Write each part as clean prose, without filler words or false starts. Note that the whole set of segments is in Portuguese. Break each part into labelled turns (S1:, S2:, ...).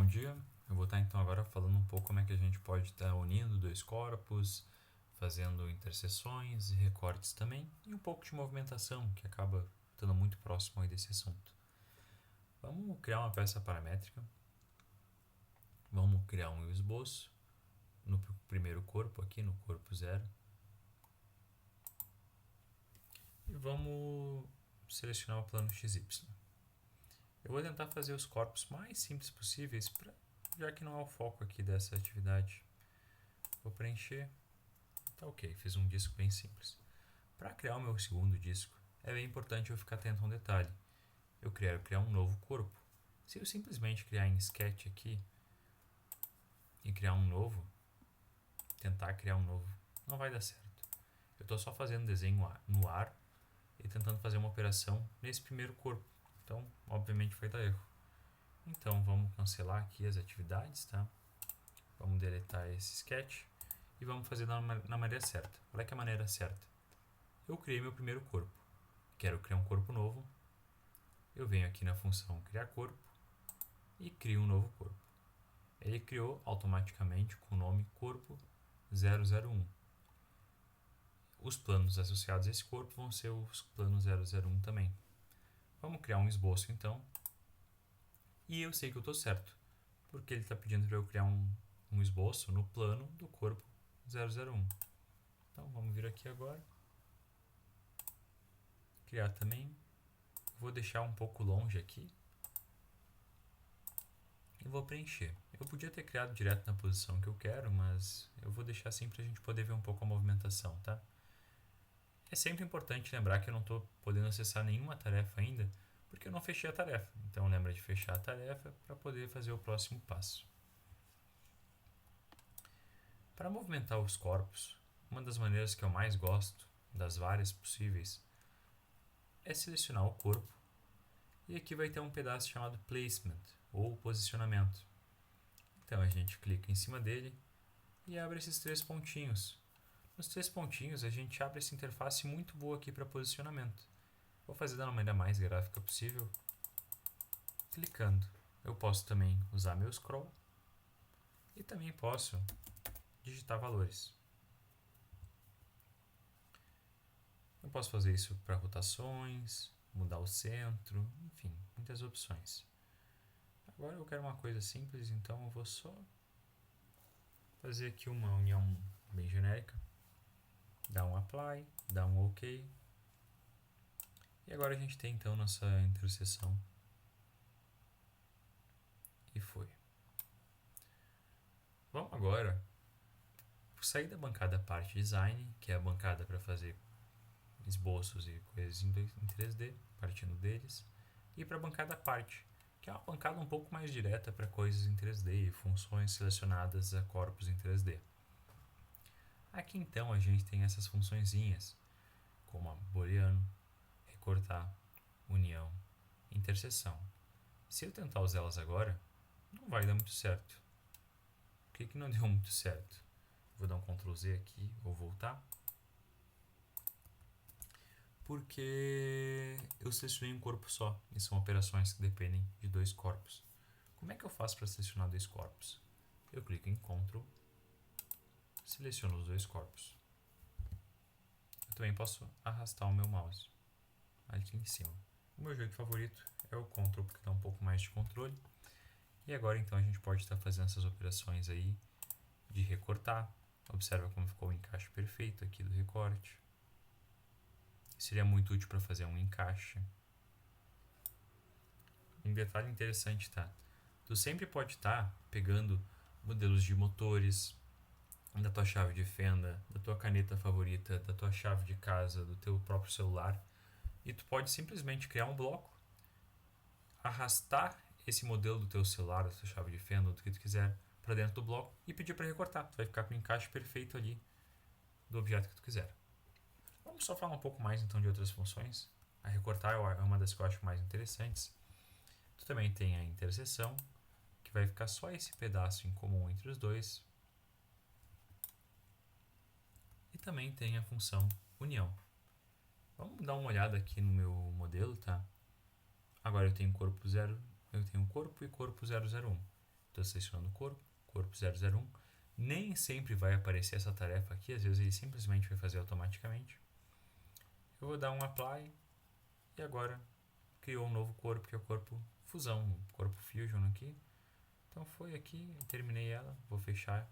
S1: dia. Eu vou estar então agora falando um pouco como é que a gente pode estar unindo dois corpos, fazendo interseções e recortes também, e um pouco de movimentação, que acaba estando muito próximo aí desse assunto. Vamos criar uma peça paramétrica. Vamos criar um esboço no primeiro corpo aqui, no corpo 0. E vamos selecionar o plano XY. Eu vou tentar fazer os corpos mais simples possíveis, já que não é o foco aqui dessa atividade. Vou preencher. Tá ok, fiz um disco bem simples. Para criar o meu segundo disco, é bem importante eu ficar atento a um detalhe. Eu quero criar um novo corpo. Se eu simplesmente criar em Sketch aqui e criar um novo, tentar criar um novo, não vai dar certo. Eu estou só fazendo desenho no ar e tentando fazer uma operação nesse primeiro corpo. Então, obviamente vai dar erro. Então, vamos cancelar aqui as atividades, tá? Vamos deletar esse sketch e vamos fazer na maneira certa. Qual é que é a maneira certa? Eu criei meu primeiro corpo. Quero criar um corpo novo. Eu venho aqui na função criar corpo e crio um novo corpo. Ele criou automaticamente com o nome corpo 001. Os planos associados a esse corpo vão ser os planos 001 também. Vamos criar um esboço então. E eu sei que eu estou certo, porque ele está pedindo para eu criar um esboço no plano do corpo 001. Então vamos vir aqui agora. Criar também. Vou deixar um pouco longe aqui. E vou preencher. Eu podia ter criado direto na posição que eu quero, mas eu vou deixar assim para a gente poder ver um pouco a movimentação, tá? É sempre importante lembrar que eu não estou podendo acessar nenhuma tarefa ainda, porque eu não fechei a tarefa. Então lembra de fechar a tarefa para poder fazer o próximo passo. Para movimentar os corpos, uma das maneiras que eu mais gosto, das várias possíveis, é selecionar o corpo e aqui vai ter um pedaço chamado Placement, ou posicionamento. Então a gente clica em cima dele e abre esses 3 pontinhos. Nos 3 pontinhos a gente abre essa interface muito boa aqui para posicionamento. Vou fazer da maneira mais gráfica possível, clicando. Eu posso também usar meu scroll e também posso digitar valores. Eu posso fazer isso para rotações, mudar o centro, enfim, muitas opções. Agora eu quero uma coisa simples, então eu vou só fazer aqui uma união bem genérica. Dar um apply, dar um ok. E agora a gente tem então nossa interseção. E foi. Vamos agora sair da bancada parte design, que é a bancada para fazer esboços e coisas em 3D, partindo deles, e para a bancada parte, que é uma bancada um pouco mais direta para coisas em 3D e funções selecionadas a corpos em 3D. Aqui então a gente tem essas funçõezinhas, como a booleano, recortar, união, interseção. Se eu tentar usá-las agora, não vai dar muito certo. Por que não deu muito certo? Vou dar um Ctrl Z aqui, vou voltar. Porque eu selecionei um corpo só, e são operações que dependem de 2 corpos. Como é que eu faço para selecionar 2 corpos? Eu clico em Ctrl, seleciono os 2 corpos. Eu também posso arrastar o meu mouse aqui em cima. O meu jeito favorito é o Ctrl, porque dá um pouco mais de controle. E agora então a gente pode estar fazendo essas operações aí de recortar. Observa como ficou o encaixe perfeito aqui do recorte. Seria muito útil para fazer um encaixe. Um detalhe interessante, tá? Tu sempre pode estar pegando modelos de motores, da tua chave de fenda, da tua caneta favorita, da tua chave de casa, do teu próprio celular, e tu pode simplesmente criar um bloco, arrastar esse modelo do teu celular, da tua chave de fenda, ou do que tu quiser, para dentro do bloco e pedir para recortar. Tu vai ficar com o encaixe perfeito ali do objeto que tu quiser. Vamos só falar um pouco mais então de outras funções. A recortar é uma das que eu acho mais interessantes. Tu também tem a interseção, que vai ficar só esse pedaço em comum entre os dois. E também tem a função união. Vamos dar uma olhada aqui no meu modelo, tá? Agora eu tenho corpo 0, eu tenho corpo e corpo 001. estou selecionando o corpo 001. Nem sempre vai aparecer essa tarefa aqui, às vezes ele simplesmente vai fazer automaticamente. Eu vou dar um apply e agora criou um novo corpo, que é o corpo fusão, o corpo fusion aqui. Então foi aqui, eu terminei ela, vou fechar.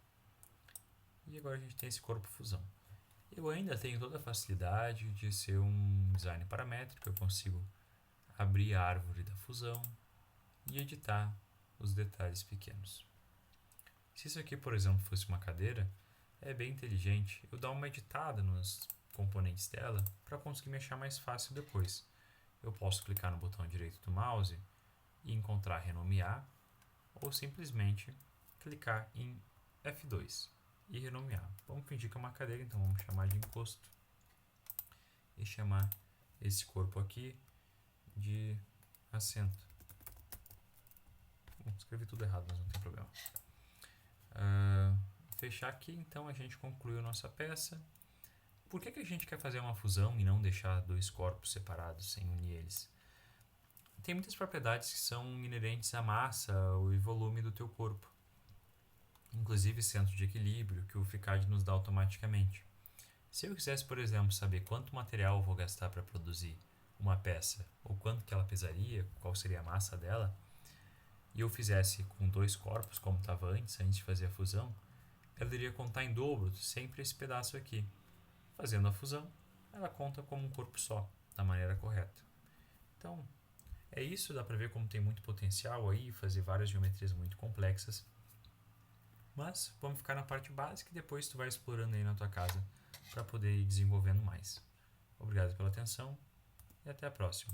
S1: E agora a gente tem esse corpo fusão. Eu ainda tenho toda a facilidade de ser um design paramétrico, eu consigo abrir a árvore da fusão e editar os detalhes pequenos. Se isso aqui, por exemplo, fosse uma cadeira, é bem inteligente eu dar uma editada nos componentes dela para conseguir mexer mais fácil depois. Eu posso clicar no botão direito do mouse e encontrar renomear, ou simplesmente clicar em F2 e renomear. Vamos fingir que é uma cadeira, então vamos chamar de encosto e chamar esse corpo aqui de assento. Escrevi tudo errado, mas não tem problema. Fechar aqui, então a gente concluiu nossa peça. Por que a gente quer fazer uma fusão e não deixar dois corpos separados sem unir eles? Tem muitas propriedades que são inerentes à massa e volume do teu corpo, inclusive centro de equilíbrio, que o FICAD nos dá automaticamente. Se eu quisesse, por exemplo, saber quanto material eu vou gastar para produzir uma peça, ou quanto que ela pesaria, qual seria a massa dela, e eu fizesse com dois corpos, como estava antes de fazer a fusão, ela iria contar em dobro sempre esse pedaço aqui. Fazendo a fusão, ela conta como um corpo só, da maneira correta. Então, é isso, dá para ver como tem muito potencial aí, fazer várias geometrias muito complexas. Mas vamos ficar na parte básica e depois tu vai explorando aí na tua casa para poder ir desenvolvendo mais. Obrigado pela atenção e até a próxima.